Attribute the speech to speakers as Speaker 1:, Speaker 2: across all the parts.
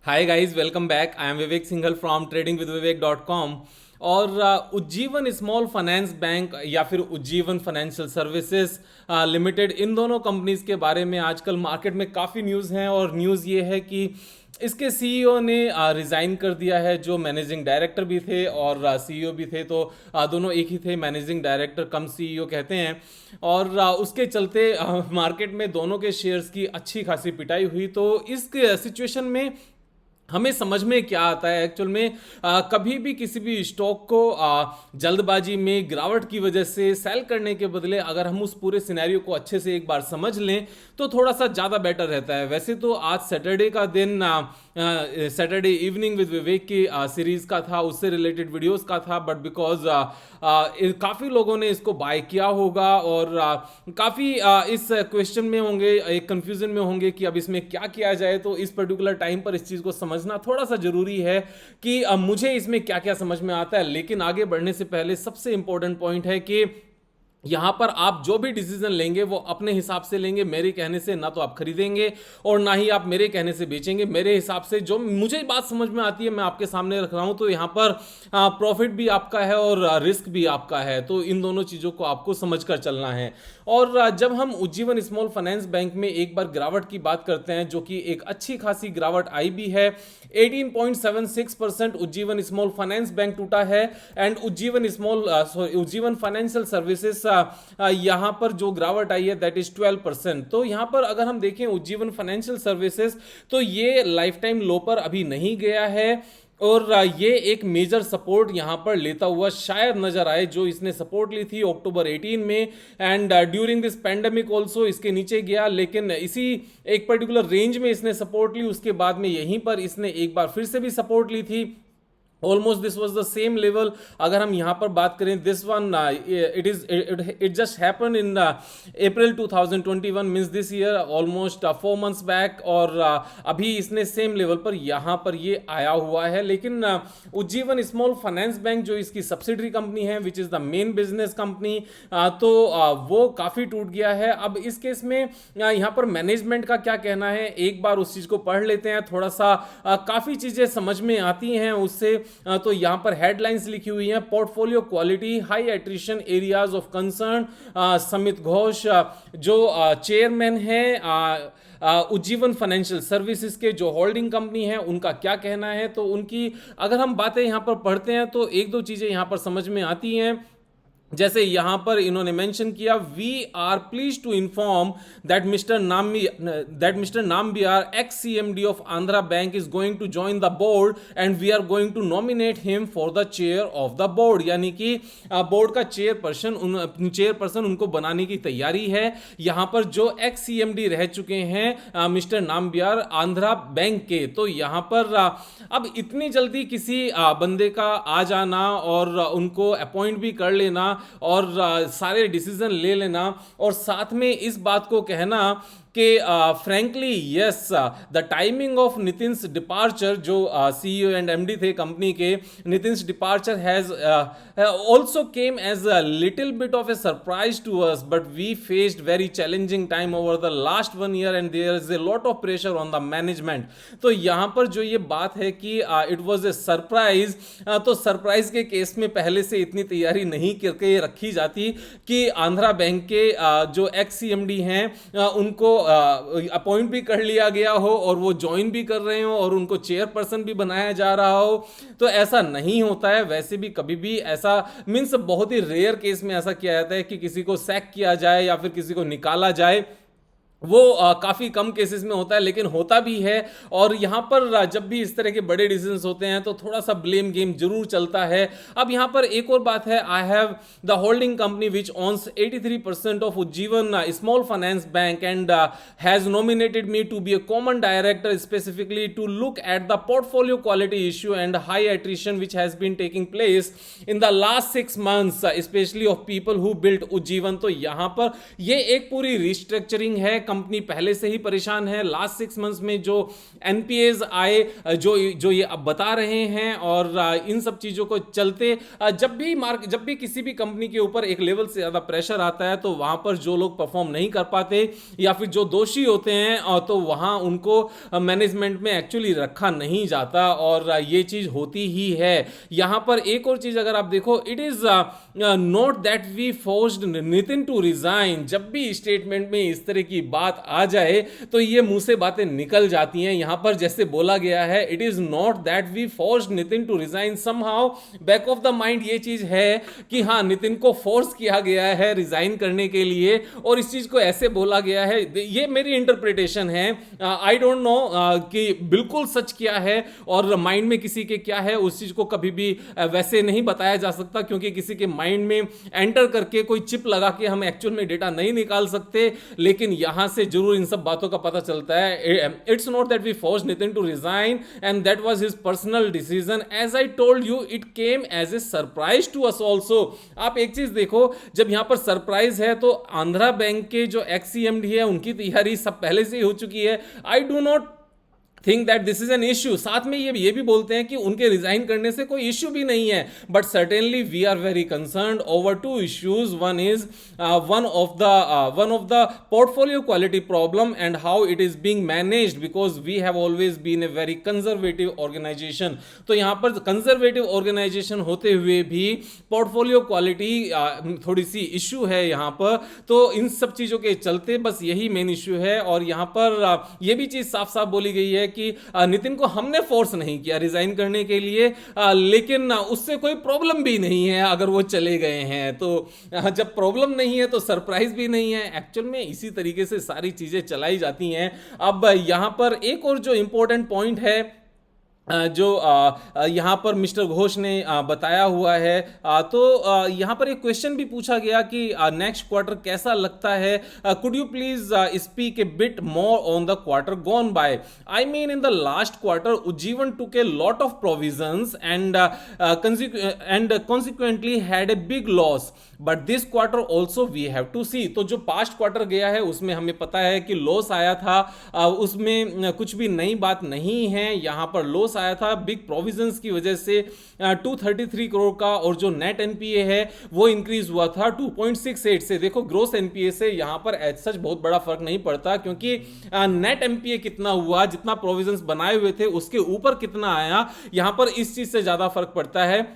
Speaker 1: Hi guys, welcome back. I am Vivek Singhal from tradingwithvivek.com। और Ujjivan Small Finance bank या फिर Ujjivan financial services limited, इन दोनों companies के बारे में आजकल मार्केट में काफ़ी न्यूज़ हैं। और न्यूज़ ये है कि इसके सीईओ ने रिज़ाइन कर दिया है, जो मैनेजिंग डायरेक्टर भी थे और सीईओ भी थे। तो दोनों एक ही थे, मैनेजिंग डायरेक्टर कम सीईओ कहते हैं। और उसके चलते मार्केट में दोनों के शेयर्स की अच्छी खासी पिटाई हुई। तो इस सिचुएशन में हमें समझ में क्या आता है एक्चुअल में, कभी भी किसी भी स्टॉक को जल्दबाजी में गिरावट की वजह से सेल करने के बदले अगर हम उस पूरे सिनेरियो को अच्छे से एक बार समझ लें तो थोड़ा सा ज़्यादा बेटर रहता है। वैसे तो आज सैटरडे का दिन सैटरडे इवनिंग विद विवेक की सीरीज का था, उससे रिलेटेड वीडियोस का था, बट बिकॉज काफ़ी लोगों ने इसको बाय किया होगा और काफ़ी इस क्वेश्चन में होंगे, एक कंफ्यूजन में होंगे कि अब इसमें क्या किया जाए। तो इस पर्टिकुलर टाइम पर इस चीज़ को समझना थोड़ा सा जरूरी है कि मुझे इसमें क्या क्या समझ में आता है। लेकिन आगे बढ़ने से पहले सबसे इंपॉर्टेंट पॉइंट है कि यहां पर आप जो भी डिसीजन लेंगे वो अपने हिसाब से लेंगे। मेरे कहने से ना तो आप खरीदेंगे और ना ही आप मेरे कहने से बेचेंगे। मेरे हिसाब से जो मुझे बात समझ में आती है मैं आपके सामने रख रहा हूं। तो यहां पर प्रॉफिट भी आपका है और रिस्क भी आपका है। तो इन दोनों चीज़ों को आपको समझकर चलना है। और जब हम उज्जीवन स्मॉल फाइनेंस बैंक में एक बार गिरावट की बात करते हैं, जो कि एक अच्छी खासी गिरावट आई भी है, 18.76% उज्जीवन स्मॉल फाइनेंस बैंक टूटा है। एंड उज्जीवन फाइनेंशियल सर्विसेज यहां पर जो गिरावट आई है दैट इज 12%। तो यहां पर अगर हम देखें उज्जीवन फाइनेंशियल सर्विसेज, तो ये लाइफ टाइम लो पर अभी नहीं गया है और ये एक मेजर सपोर्ट यहां पर लेता हुआ शायद नजर आए, जो इसने सपोर्ट ली थी अक्टूबर 18 में। And during this pandemic also इसके नीचे गया, लेकिन इसी एक पर्टिकुलर रेंज में इसने सपोर्ट ली। उसके बाद में यहीं पर इसने एक बार फिर से भी सपोर्ट ली थी। Almost this was the same level. अगर हम यहाँ पर बात करें this one, it just happen in April 2021, means this year, almost 4 months back. और अभी इसने सेम लेवल पर यहाँ पर ये आया हुआ है। लेकिन उज्जीवन स्मॉल फाइनेंस बैंक जो इसकी सब्सिडरी कंपनी है, which is the main business company, तो वो काफ़ी टूट गया है। अब इस केस में यहाँ पर मैनेजमेंट का क्या कहना है, एक बार उस चीज़ को पढ़ लेते हैं। थोड़ा सा काफ़ी चीज़ें समझ में आती हैं उससे। तो यहां पर हेडलाइंस लिखी हुई हैं, portfolio quality, high attrition areas of concern. Samit Ghosh जो चेयरमैन है उज्जीवन फाइनेंशियल सर्विसेज के, जो होल्डिंग कंपनी है, उनका क्या कहना है। तो उनकी अगर हम बातें यहां पर पढ़ते हैं तो एक दो चीजें यहां पर समझ में आती हैं। जैसे यहां पर इन्होंने मेंशन किया, we are please to inform that mister Nambiar, ex CMD of Andhra Bank, is going to join the board and we are going to nominate him for the chair of the board. यानी कि board का chairperson उनको बनाने की तैयारी है। यहां पर जो एक्स सीएमडी रह चुके हैं मिस्टर नाम्बियार आंध्रा बैंक के, तो यहां पर अब इतनी जल्दी किसी बंदे का आ जाना और उनको अपॉइंट भी कर लेना और सारे डिसीजन ले लेना, और साथ में इस बात को कहना कि frankly yes, the timing of Nitin's departure, जो सीईओ एंड एमडी थे कंपनी के, Nitin's departure has also came as a little bit of a surprise to us, but we faced very challenging time over the last 1 year and there is a lot of pressure on the management. तो यहां पर जो ये बात है कि it was a surprise, तो surprise के केस में पहले से इतनी तैयारी नहीं करके रखी जाती कि आंध्रा बैंक के जो एक्स सीएमडी हैं उनको अपॉइंट भी कर लिया गया हो और वो ज्वाइन भी कर रहे हो और उनको चेयरपर्सन भी बनाया जा रहा हो। तो ऐसा नहीं होता है। वैसे भी कभी भी ऐसा मीन्स बहुत ही रेयर केस में ऐसा किया जाता है कि किसी को सैक किया जाए या फिर किसी को निकाला जाए। वो काफ़ी कम केसेस में होता है, लेकिन होता भी है। और यहाँ पर जब भी इस तरह के बड़े डिसीजंस होते हैं तो थोड़ा सा ब्लेम गेम जरूर चलता है। अब यहाँ पर एक और बात है, I have the holding company which owns 83% of Ujjivan Small Finance Bank and has nominated me to be a common director specifically to look at the portfolio quality issue and high attrition which has been taking place in the last 6 months specially of people who built Ujjivan. तो यहाँ पर ये एक पूरी restructuring है company पहले से ही परेशान है। लास्ट 6 मंथ्स में जो एनपीएज आए, जो ये अब बता रहे हैं, और इन सब चीज़ों को चलते जब भी किसी भी कंपनी के ऊपर एक लेवल से ज़्यादा प्रेशर आता है तो वहाँ पर जो लोग परफॉर्म नहीं कर पाते या फिर जो दोषी होते हैं तो वहाँ उनको मैनेजमेंट में एक्चुअली रखा नहीं जाता, और ये चीज़ होती ही है। यहाँ पर एक और चीज़ अगर आप देखो, it is not that we forced Nitin to resign. जब भी स्टेटमेंट में इस तरह की बात आ जाए तो ये मुंह से बातें निकल जाती हैं। यहाँ पर जैसे बोला गया है, it is not that we forced Nitin to resign, somehow back of the mind ये चीज़ है कि हाँ, नितिन को फोर्स किया गया है रिजाइन करने के लिए, और इस चीज़ को ऐसे बोला गया है। ये मेरी इंटरप्रिटेशन है, आई डोंट नो कि बिल्कुल सच क्या है और माइंड में किसी के क्या है, उस चीज़ को कभी भी वैसे नहीं बताया जा सकता, क्योंकि किसी के माइंड में एंटर करके कोई चिप लगा के हम एक्चुअल में डेटा नहीं निकाल सकते। लेकिन यहां से जरूर इन सब बातों का पता चलता है। It's not that we forced Nitin to resign and that was his personal decision, as I told you it came as a surprise to us also. आप एक चीज देखो, जब यहां पर सरप्राइज है तो आंध्रा बैंक के जो एक्स सीएमडी है उनकी तैयारी सब पहले से ही हो चुकी है। I do not think that this is an issue. साथ में ये भी बोलते हैं कि उनके रिजाइन करने से कोई इश्यू भी नहीं है, but certainly we are very concerned over two issues. One is one of the portfolio quality problem and how it is being managed, because we have always been a very conservative organization. तो यहां पर conservative organisation होते हुए भी portfolio quality थोड़ी सी issue है यहां पर। तो इन सब चीजों के चलते बस यही मेन इश्यू है, और यहां पर यह भी चीज साफ साफ बोली गई है कि नितिन को हमने फोर्स नहीं किया रिजाइन करने के लिए, लेकिन उससे कोई प्रॉब्लम भी नहीं है अगर वो चले गए हैं। तो जब प्रॉब्लम नहीं है तो सरप्राइज भी नहीं है। एक्चुअल में इसी तरीके से सारी चीजें चलाई जाती हैं। अब यहां पर एक और जो इंपॉर्टेंट पॉइंट है जो यहाँ पर मिस्टर घोष ने बताया हुआ है, तो यहाँ पर एक क्वेश्चन भी पूछा गया कि नेक्स्ट क्वार्टर कैसा लगता है, could you please speak A bit more on the quarter gone by. I mean in the last quarter Ujjivan took A lot of provisions and consequently had a big loss, but this quarter also we have to see। तो जो past quarter गया है उसमें हमें पता है कि loss आया था, उसमें कुछ भी नई बात नहीं है। यहाँ पर लॉस आया था बिग प्रोविजंस की वजह से 233 करोड़ का, और जो नेट एनपीए है वो इंक्रीज हुआ था 2.68 से। देखो ग्रोस एनपीए से यहां पर एज सच बहुत बड़ा फर्क नहीं पड़ता, क्योंकि नेट एनपीए कितना हुआ, जितना प्रोविजंस बनाए हुए थे उसके ऊपर कितना आया, यहां पर इस चीज से ज्यादा फर्क पड़ता है।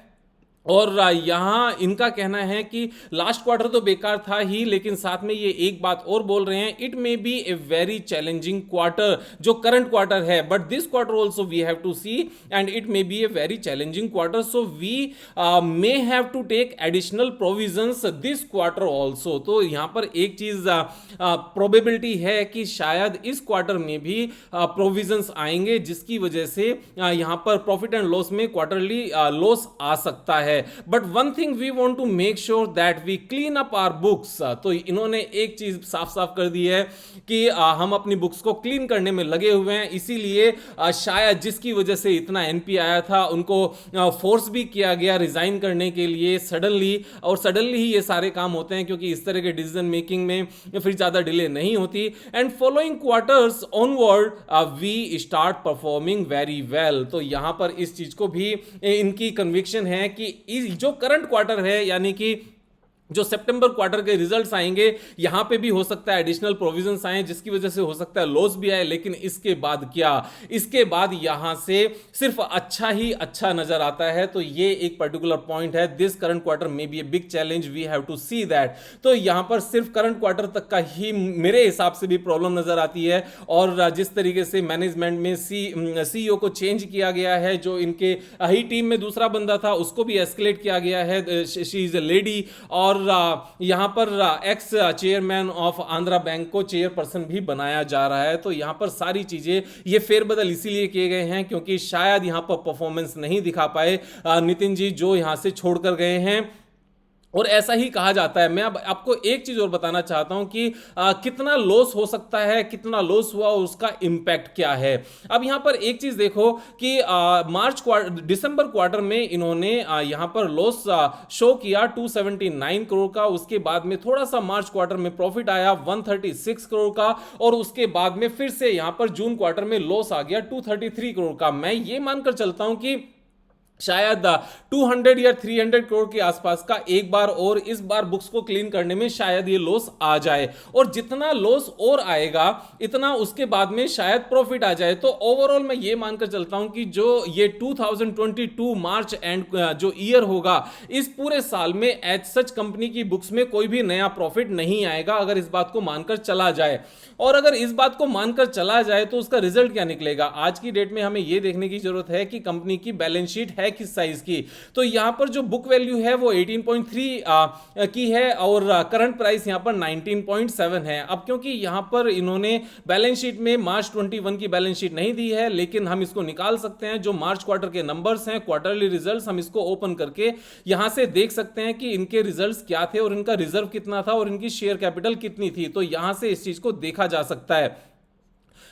Speaker 1: और यहाँ इनका कहना है कि लास्ट क्वार्टर तो बेकार था ही, लेकिन साथ में ये एक बात और बोल रहे हैं, it may be a very challenging quarter, जो करंट क्वार्टर है, but this quarter also we have to see and it may be a very challenging quarter, so we may have to take additional provisions this quarter also. तो यहाँ पर एक चीज probability है कि शायद इस क्वार्टर में भी प्रोविजंस आएंगे, जिसकी वजह से यहाँ पर प्रॉफिट एंड लॉस में क्वार्टरली लॉस आ सकता है। But one thing we want to make sure that we clean up our books. तो इन्होंने एक चीज साफ साफ कर दी है कि हम अपनी बुक्स को क्लीन करने में लगे हुए हैं, इसीलिए शायद जिसकी वजह से इतना एनपी आया था उनको फोर्स भी किया गया रिजाइन करने के लिए सडनली, और सडनली ही ये सारे काम होते हैं क्योंकि इस तरह के डिसीजन मेकिंग में फिर ज्यादा डिले नहीं होती। And following quarters onward we start performing very well. तो यहां पर इस चीज को भी इनकी कन्विक्शन है कि जो करंट क्वार्टर है, यानी कि जो सितंबर क्वार्टर के रिजल्ट्स आएंगे, यहां पे भी हो सकता है एडिशनल प्रोविजंस आए, जिसकी वजह से हो सकता है लॉस भी आए, लेकिन इसके बाद क्या, इसके बाद यहां से सिर्फ अच्छा ही अच्छा नजर आता है। तो ये एक पर्टिकुलर पॉइंट है, दिस करंट क्वार्टर में be a big challenge, we have to see that. तो यहां पर सिर्फ करंट क्वार्टर तक का ही मेरे हिसाब से भी प्रॉब्लम नजर आती है, और जिस तरीके से मैनेजमेंट में सीईओ को चेंज किया गया है, जो इनके ही टीम में दूसरा बंदा था उसको भी एस्केलेट किया गया है, शी इज ए लेडी, और यहां पर x chairman of Andhra bank को चेयरपर्सन भी बनाया जा रहा है। तो यहां पर सारी चीजें ये फेरबदल इसीलिए किए गए हैं क्योंकि शायद यहां पर परफॉर्मेंस नहीं दिखा पाए नितिन जी, जो यहां से छोड़कर गए हैं। और ऐसा ही कहा जाता है। मैं अब आपको एक चीज और बताना चाहता हूं कि कितना लॉस हो सकता है, कितना लॉस हुआ, उसका इंपैक्ट क्या है। अब यहां पर एक चीज देखो कि दिसंबर क्वार्टर में इन्होंने यहां पर लॉस शो किया 279 करोड़ का। उसके बाद में थोड़ा सा मार्च क्वार्टर में प्रॉफिट आया 136 करोड़ का, और उसके बाद में फिर से यहां पर जून क्वार्टर में लॉस आ गया 233 करोड़ का। मैं ये मानकर चलता हूं कि शायद 200 या 300 करोड़ के आसपास का एक बार और इस बार बुक्स को क्लीन करने में शायद ये लॉस आ जाए, और जितना लॉस और आएगा इतना उसके बाद में शायद प्रॉफिट आ जाए। तो ओवरऑल मैं ये मानकर चलता हूं कि जो ये 2022 मार्च एंड जो ईयर होगा, इस पूरे साल में एज सच कंपनी की बुक्स में कोई भी नया प्रॉफिट नहीं आएगा, अगर इस बात को मानकर चला जाए। और अगर इस बात को मानकर चला जाए तो उसका रिजल्ट क्या निकलेगा। आज की डेट में हमें यह देखने की जरूरत है कि कंपनी की बैलेंस शीट है किस साइज की। तो यहां पर जो बुक वैल्यू है वो 18.3 की है, और करंट प्राइस यहां पर 19.7 है। अब क्योंकि यहां पर इन्होंने बैलेंस शीट में मार्च 21 की बैलेंस शीट नहीं दी है, लेकिन हम इसको निकाल सकते हैं। जो मार्च क्वार्टर के नंबर्स हैं, क्वार्टरली रिजल्ट्स, हम इसको ओपन करके यहां से देख सकते हैं कि इनके रिजल्ट्स क्या थे और इनका रिजर्व कितना था और इनकी शेयर कैपिटल कितनी थी। तो यहां से इस चीज को देखा जा सकता है।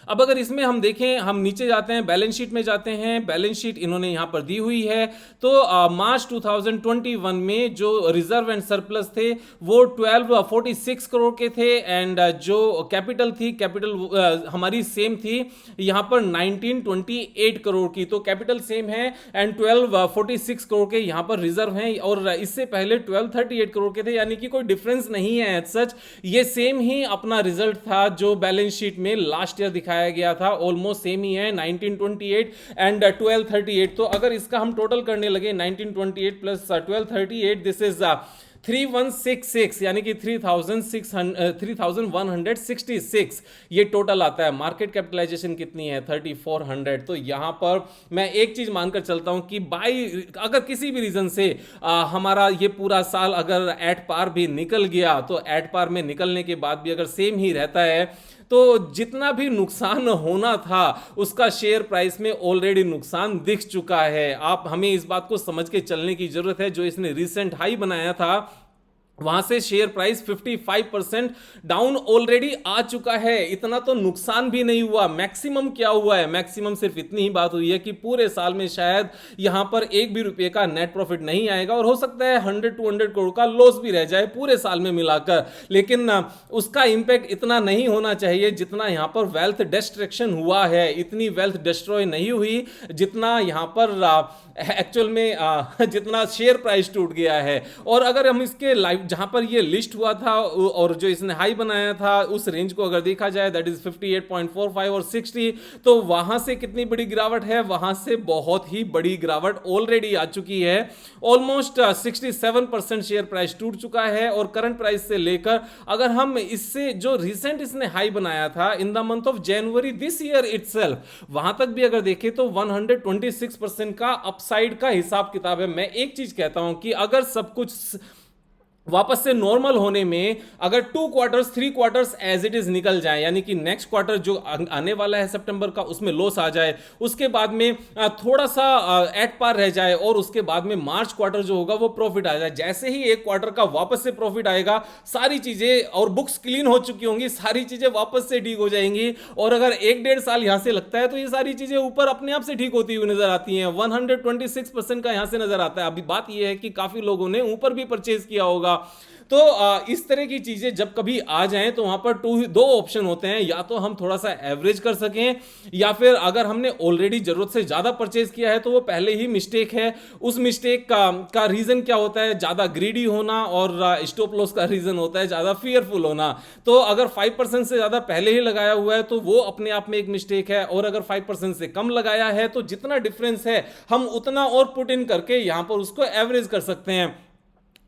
Speaker 1: अब अगर इसमें हम देखें, हम नीचे जाते हैं, बैलेंस शीट में जाते हैं। बैलेंस शीट इन्होंने यहां पर दी हुई है। तो मार्च 2021 में जो रिजर्व एंड सरप्लस थे वो 1246 करोड़ के थे, एंड जो कैपिटल थी, कैपिटल हमारी सेम थी यहां पर 1928 करोड़ की। तो कैपिटल सेम है एंड 1246 करोड़ के यहां पर रिजर्व हैं, और इससे पहले 1238 करोड़ के थे, यानी कि कोई डिफरेंस नहीं है एज सच। ये सेम ही अपना रिजल्ट था जो बैलेंस शीट में लास्ट ईयर दिखाया गया था, ऑलमोस्ट सेम ही है 1928 एंड 1238। तो अगर इसका हम टोटल करने लगे 1928 प्लस 1238, दिस इज 3166, यानी कि 3166 ये टोटल आता है। मार्केट कैपिटलाइजेशन कितनी है 3400। तो यहां पर मैं एक चीज मानकर चलता हूं कि बाई अगर किसी भी रीजन से हमारा ये पूरा साल अगर एट पार भी निकल गया, तो एट पार में निकलने के बाद भी अगर सेम ही रहता है, तो जितना भी नुकसान होना था उसका शेयर प्राइस में ऑलरेडी नुकसान दिख चुका है। आप हमें इस बात को समझ के चलने की जरूरत है। जो इसने रिसेंट हाई बनाया था वहां से शेयर प्राइस 55% डाउन ऑलरेडी आ चुका है। इतना तो नुकसान भी नहीं हुआ। मैक्सिमम क्या हुआ है, मैक्सिमम सिर्फ इतनी ही बात हुई है कि पूरे साल में शायद यहां पर एक भी रुपए का नेट प्रॉफिट नहीं आएगा, और हो सकता है 100-200 करोड़ का लॉस भी रह जाए पूरे साल में मिलाकर। लेकिन उसका इंपैक्ट इतना नहीं होना चाहिए जितना यहां पर वेल्थ डिस्ट्रक्शन हुआ है। इतनी वेल्थ डिस्ट्रॉय नहीं हुई जितना यहां पर एक्चुअल में जितना शेयर प्राइस टूट गया है। और अगर हम इसके लाइव जहां पर ये लिस्ट हुआ था और जो इसने हाई बनाया था उस रेंज को अगर देखा जाए, दैट इज 58.45 और 60, तो वहां से कितनी बड़ी गिरावट है, वहां से बहुत ही बड़ी गिरावट ऑलरेडी आ चुकी है। ऑलमोस्ट 67% शेयर प्राइस टूट चुका है। और करंट प्राइस से लेकर अगर हम इससे जो रिसेंट इसने हाई बनाया था in the month of January this year itself, वहां तक भी अगर देखें तो 126% का अपसाइड का हिसाब किताब है। मैं एक चीज कहता हूं कि अगर सब कुछ वापस से नॉर्मल होने में अगर 2 quarters 3 quarters as it is निकल जाए, यानी कि नेक्स्ट क्वार्टर जो आने वाला है सितंबर का उसमें लॉस आ जाए, उसके बाद में थोड़ा सा एट पार रह जाए, और उसके बाद में मार्च क्वार्टर जो होगा वो प्रॉफिट आ जाए, जैसे ही एक क्वार्टर का वापस से प्रॉफिट आएगा, सारी चीजें और बुक्स क्लीन हो चुकी होंगी, सारी चीजें वापस से ठीक हो जाएंगी। और अगर 1-1.5 साल यहां से लगता है तो ये सारी चीजें ऊपर अपने आप से ठीक होती हुई नजर आती हैं। 126% का यहां से नजर आता है। अभी बात यह है कि काफी लोगों ने ऊपर भी परचेज किया होगा। तो इस तरह की चीजें जब कभी आ जाएं तो वहां पर दो ऑप्शन होते हैं, या तो हम थोड़ा सा एवरेज कर सकें, या फिर अगर हमने ऑलरेडी जरूरत से ज्यादा परचेज किया है तो वो पहले ही मिस्टेक है। उस मिस्टेक का रीजन क्या होता है, ज्यादा ग्रीडी होना, और स्टॉप लॉस का रीजन होता है ज्यादा फियरफुल होना। तो अगर 5% से ज्यादा पहले ही लगाया हुआ है तो वो अपने आप में एक मिस्टेक है, और अगर 5% से कम लगाया है तो जितना डिफरेंस है हम उतना और पुट इन करके यहां पर उसको एवरेज कर सकते हैं।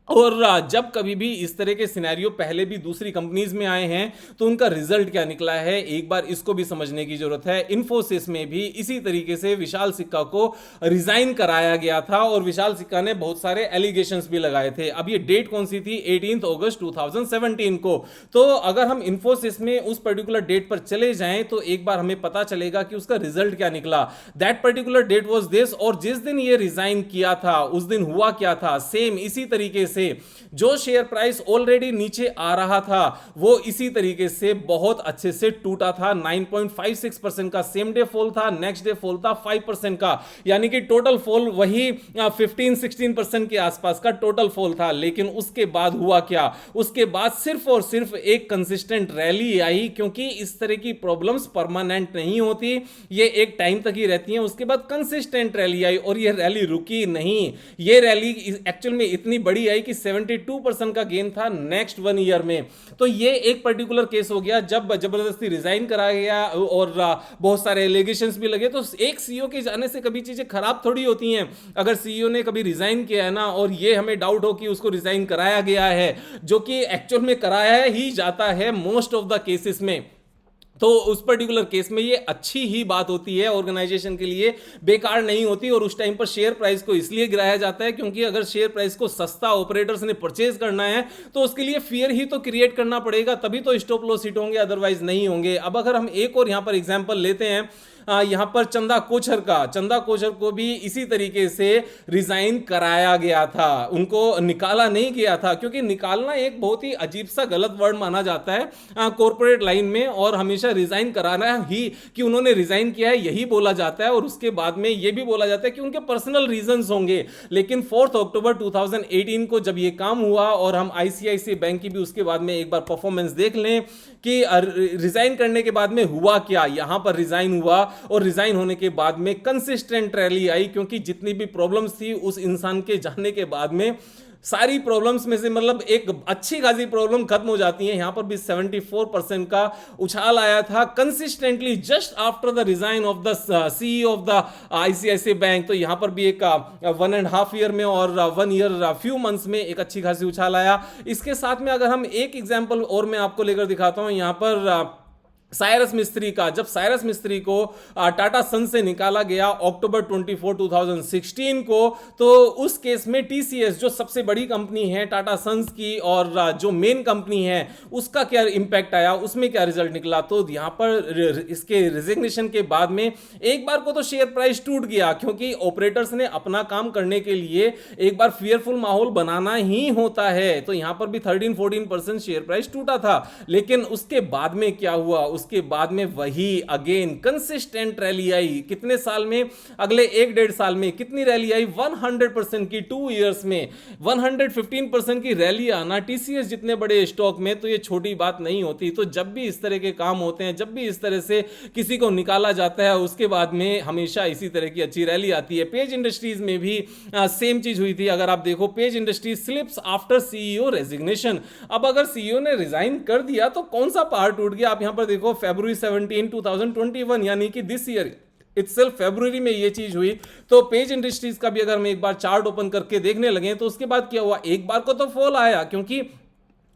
Speaker 1: और जब कभी भी इस तरह के सिनेरियो पहले भी दूसरी कंपनीज में आए हैं तो उनका रिजल्ट क्या निकला है, एक बार इसको भी समझने की जरूरत है। इन्फोसिस में भी इसी तरीके से विशाल सिक्का को रिजाइन कराया गया था, और विशाल सिक्का ने बहुत सारे एलिगेशंस भी लगाए थे। अब ये डेट कौन सी थी, 18 अगस्त 2017 को। तो अगर हम इन्फोसिस में उस पर्टिकुलर डेट पर चले जाएं तो एक बार हमें पता चलेगा कि उसका रिजल्ट क्या निकला। That particular date was this, और जिस दिन ये रिजाइन किया था उस दिन हुआ क्या था, सेम इसी तरीके से जो शेयर प्राइस ऑलरेडी नीचे आ रहा था वो इसी तरीके से बहुत अच्छे से टूटा था। 9.56% का सेम डे फॉल था, नेक्स्ट डे फॉल था 5% का, यानी कि टोटल फॉल वही 15-16% के आसपास का टोटल फॉल था। लेकिन उसके बाद हुआ क्या, उसके बाद सिर्फ और सिर्फ एक कंसिस्टेंट रैली आई, क्योंकि इस तरह की प्रॉब्लम्स परमानेंट नहीं होती, ये एक टाइम तक ही रहती हैं। उसके बाद कंसिस्टेंट रैली आई और ये रैली रुकी नहीं। ये रैली एक्चुअल में इतनी बड़ी आई कि 72% का गेन था नेक्स्ट 1 ईयर में। तो ये एक पर्टिकुलर केस हो गया जब जबरदस्ती रिजाइन कराया गया और बहुत सारे एलिगेशंस भी लगे। तो एक सीईओ के जाने से कभी चीजें खराब थोड़ी होती हैं। अगर सीईओ ने कभी रिजाइन किया है ना और ये हमें डाउट हो कि उसको रिजाइन कराया गया है, जो कि एक्चुअल में कराया ही जाता है मोस्ट ऑफ द केसेस में, तो उस पर्टिकुलर केस में ये अच्छी ही बात होती है, ऑर्गेनाइजेशन के लिए बेकार नहीं होती। और उस टाइम पर शेयर प्राइस को इसलिए गिराया जाता है क्योंकि अगर शेयर प्राइस को सस्ता ऑपरेटर्स ने परचेज करना है तो उसके लिए फियर ही तो क्रिएट करना पड़ेगा, तभी तो स्टॉप लॉस हिट होंगे, अदरवाइज नहीं होंगे। अब अगर हम एक और यहां पर एग्जांपल लेते हैं, यहां पर चंदा कोचर को भी इसी तरीके से रिजाइन कराया गया था, उनको निकाला नहीं गया था, क्योंकि निकालना एक बहुत ही अजीब सा गलत वर्ड माना जाता है कॉर्पोरेट लाइन में, और हमेशा रिजाइन कराना ही कि उन्होंने रिजाइन किया है यही बोला जाता है, और उसके बाद में यह भी बोला जाता है कि उनके पर्सनल रीजंस होंगे। लेकिन 4 अक्टूबर 2018 को जब यह काम हुआ, और हम आईसीआईसीआई बैंक की भी उसके बाद में एक बार परफॉर्मेंस देख लें कि रिजाइन करने के बाद में हुआ क्या, यहां पर रिजाइन हुआ और रिजाइन होने के बाद में कंसिस्टेंट रैली आई, क्योंकि जितनी भी प्रॉब्लम्स थी उस इंसान के जाने के बाद में सारी प्रॉब्लम्स में से मतलब एक अच्छी खासी प्रॉब्लम खत्म हो जाती है। यहां पर भी 74% का उछाल आया था consistently just after the resign of the CEO of the ICICI bank. तो यहां पर भी एक 1.5 ईयर में और 1 ईयर फ्यू मंथ्स में एक अच्छी खासी उछाल आया। इसके साथ में अगर हम एक एग्जांपल और मैं आपको लेकर दिखाता हूं, यहां पर साइरस मिस्त्री का, जब साइरस मिस्त्री को टाटा सन्स से निकाला गया अक्टूबर 24, 2016 को, तो उस केस में टीसीएस जो सबसे बड़ी कंपनी है टाटा सन्स की और जो मेन कंपनी है उसका क्या इंपैक्ट आया, उसमें क्या रिजल्ट निकला। तो यहां पर इसके रिजिग्नेशन के बाद में एक बार को तो शेयर प्राइस टूट गया, क्योंकि ऑपरेटर्स ने अपना काम करने के लिए एक बार फियरफुल माहौल बनाना ही होता है। तो यहां पर भी 13-14% शेयर प्राइस टूटा था। लेकिन उसके बाद में क्या हुआ, उसके बाद में वही अगेन कंसिस्टेंट रैली आई। कितने साल में, अगले 1-1.5 साल में कितनी रैली आई, 100% की 2 इयर्स में 115% की रैली आना टीसीएस जितने बड़े स्टॉक में, तो ये छोटी बात नहीं होती। तो जब भी इस तरह के काम होते हैं, जब भी इस तरह से किसी को निकाला जाता है, उसके बाद में हमेशा इसी तरह की अच्छी रैली आती है। पेज इंडस्ट्रीज में भी सेम चीज हुई थी। अगर आप देखो, page industries slips after CEO resignation. अब अगर सीईओ ने रिजाइन कर दिया तो कौन सा पहाड़ टूट गया। आप यहां पर देखो फरवरी 17, 2021, यानी कि दिस ईयर इटसेल्फ फरवरी में ये चीज हुई। तो पेज इंडस्ट्रीज का भी अगर हम एक बार चार्ट ओपन करके देखने लगे तो उसके बाद क्या हुआ, एक बार को तो फॉल आया, क्योंकि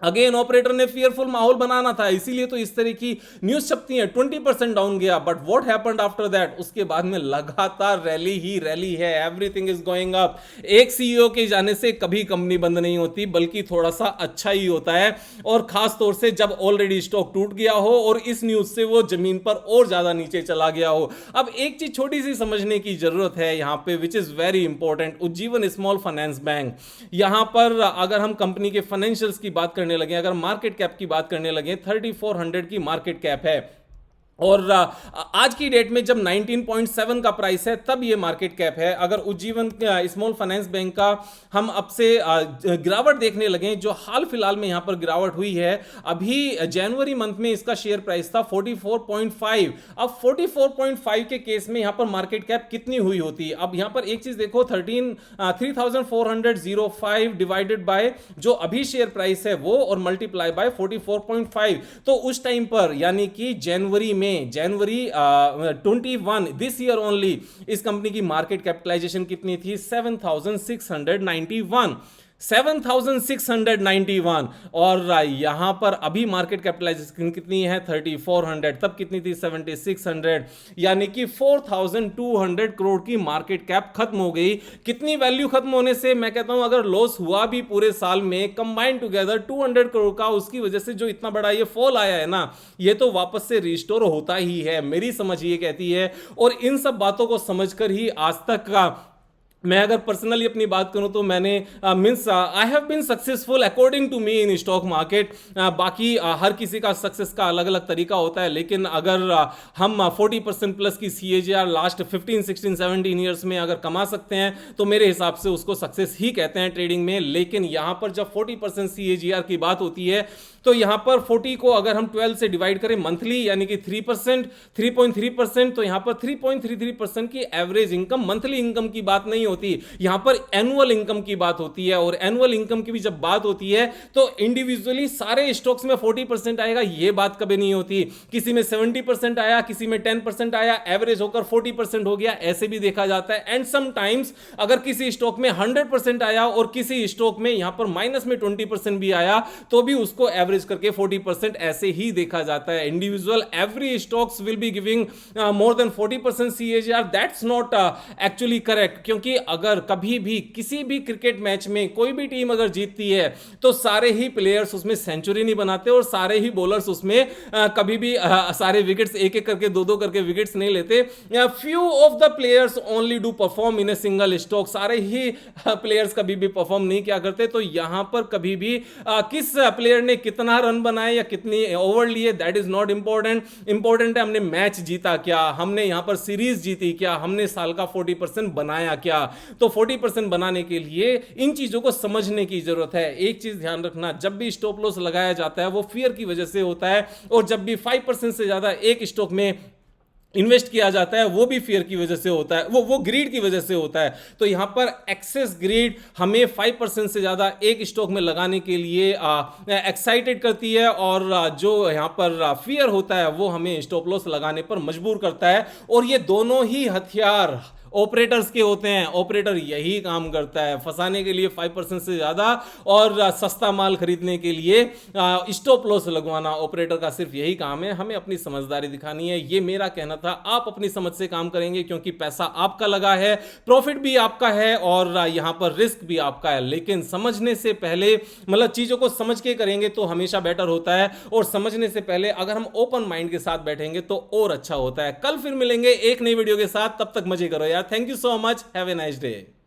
Speaker 1: अगेन ऑपरेटर ने फियरफुल माहौल बनाना था, इसीलिए तो इस तरह की न्यूज छपती है। 20% डाउन गया, but what happened after that, उसके बाद में लगातार रैली ही रैली है, एवरीथिंग इज गोइंग अप। एक सीईओ के जाने से कभी कंपनी बंद नहीं होती, बल्कि थोड़ा सा अच्छा ही होता है, और खास तौर से जब ऑलरेडी स्टॉक टूट गया हो और इस न्यूज से वो जमीन पर और ज्यादा नीचे चला गया हो। अब एक चीज छोटी सी समझने की जरूरत है यहां पे, which is very important. Ujjivan Small Finance bank, यहां पर अगर हम कंपनी के फाइनेंशियल्स की बात करने लगे, अगर मार्केट कैप की बात करने लगे, 3400 की मार्केट कैप है, और आज की डेट में जब 19.7 का प्राइस है तब ये मार्केट कैप है। अगर उज्जीवन स्मॉल फाइनेंस बैंक का हम अब से गिरावट देखने लगे, जो हाल फिलहाल में यहां पर गिरावट हुई है, अभी जनवरी मंथ में इसका शेयर प्राइस था 44.5। अब 44.5 के केस में यहां पर मार्केट कैप कितनी हुई होती। अब यहां पर एक चीज देखो, 3405 डिवाइडेड बाय जो अभी शेयर प्राइस है वो, और मल्टीप्लाई बाय 44.5। तो उस टाइम पर यानी कि जनवरी 21 दिस ईयर ओनली, इस कंपनी की मार्केट कैपिटलाइजेशन कितनी थी, 7,691। और यहां पर अभी मार्केट कैपिटलाइजेशन कितनी है, 3400, तब कितनी थी, 7600, यानी कि 4200 करोड़ की मार्केट कैप खत्म हो गई। कितनी वैल्यू खत्म होने से, मैं कहता हूं अगर लॉस हुआ भी पूरे साल में कंबाइंड टुगेदर 200 करोड़ का, उसकी वजह से जो इतना बड़ा ये फॉल आया है ना, ये तो वापस से रिस्टोर होता ही है, मेरी समझ ये कहती है। और इन सब बातों को समझकर ही आज तक का मैं अगर पर्सनली अपनी बात करूं तो मैंने means I have been successful according to me in stock market. बाकी हर किसी का सक्सेस का अलग अलग तरीका होता है, लेकिन अगर हम 40% प्लस की CAGR लास्ट 15 16 17 ईयर्स में अगर कमा सकते हैं तो मेरे हिसाब से उसको सक्सेस ही कहते हैं ट्रेडिंग में। लेकिन यहां पर जब 40% CAGR की बात होती है तो यहां पर 40 को अगर हम 12 से डिवाइड करें मंथली यानी कि 3%, 3.3%, तो यहां पर 3.33% की एवरेज इनकम, मंथली इनकम की बात नहीं होती, यहां पर एनुअल इनकम की बात होती है। और एनुअल इनकम की भी जब बात होती है तो इंडिविजुअली सारे स्टॉक्स में 40% आएगा ये बात कभी नहीं होती। किसी में 70% आया, किसी में 10% आया, एवरेज होकर 40% हो गया, ऐसे भी देखा जाता है। एंड समटाइम्स अगर किसी स्टॉक में 100% आया और किसी स्टॉक में यहां पर माइनस में 20% भी आया तो भी उसको एवरेज करके 40% ऐसे ही देखा जाता है। Individual every stocks will be giving more than 40% CAGR, that's not actually correct. क्योंकि अगर कभी भी किसी भी क्रिकेट मैच में कोई भी टीम अगर जीतती है तो सारे ही प्लेयर्स उसमें सेंचुरी नहीं बनाते और सारे ही बॉलर्स उसमें कभी भी सारे विकेट्स एक एक करके दो दो करके विकेट्स नहीं लेते। Few of the players only do perform in a single stock, सारे ही प्लेयर्स कभी भी परफॉर्म नहीं किया करते। तो यहां पर कभी भी किस प्लेयर ने कितना रन बनाए या कितनी ओवर लिए that is not important. Important है हमने मैच जीता क्या, हमने यहां पर सीरीज जीती क्या, हमने साल का 40% बनाया क्या। तो 40% बनाने के लिए इन चीजों को समझने की जरूरत है। एक चीज ध्यान रखना, जब भी स्टॉप लॉस लगाया जाता है वो फियर की वजह से होता है, और जब भी 5% से ज्यादा एक स्टॉक में इन्वेस्ट किया जाता है वो भी फियर की वजह से होता है, वो ग्रीड की वजह से होता है। तो यहां पर एक्सेस ग्रीड हमें 5% से ज्यादा एक स्टॉक में लगाने के लिए एक्साइटेड करती है, और जो यहां पर फियर होता है वो हमें स्टॉप लॉस लगाने पर मजबूर करता है। और ये दोनों ही हथियार ऑपरेटर्स के होते हैं। ऑपरेटर यही काम करता है, फंसाने के लिए 5% से ज्यादा और सस्ता माल खरीदने के लिए स्टॉप लॉस लगवाना। ऑपरेटर का सिर्फ यही काम है, हमें अपनी समझदारी दिखानी है। ये मेरा कहना था, आप अपनी समझ से काम करेंगे क्योंकि पैसा आपका लगा है, प्रॉफिट भी आपका है और यहां पर रिस्क भी आपका है। लेकिन समझने से पहले, मतलब चीजों को समझ के करेंगे तो हमेशा बेटर होता है, और समझने से पहले अगर हम ओपन माइंड के साथ बैठेंगे तो और अच्छा होता है। कल फिर मिलेंगे एक नई वीडियो के साथ, तब तक मजे करो यार। Thank you so much, have a nice day.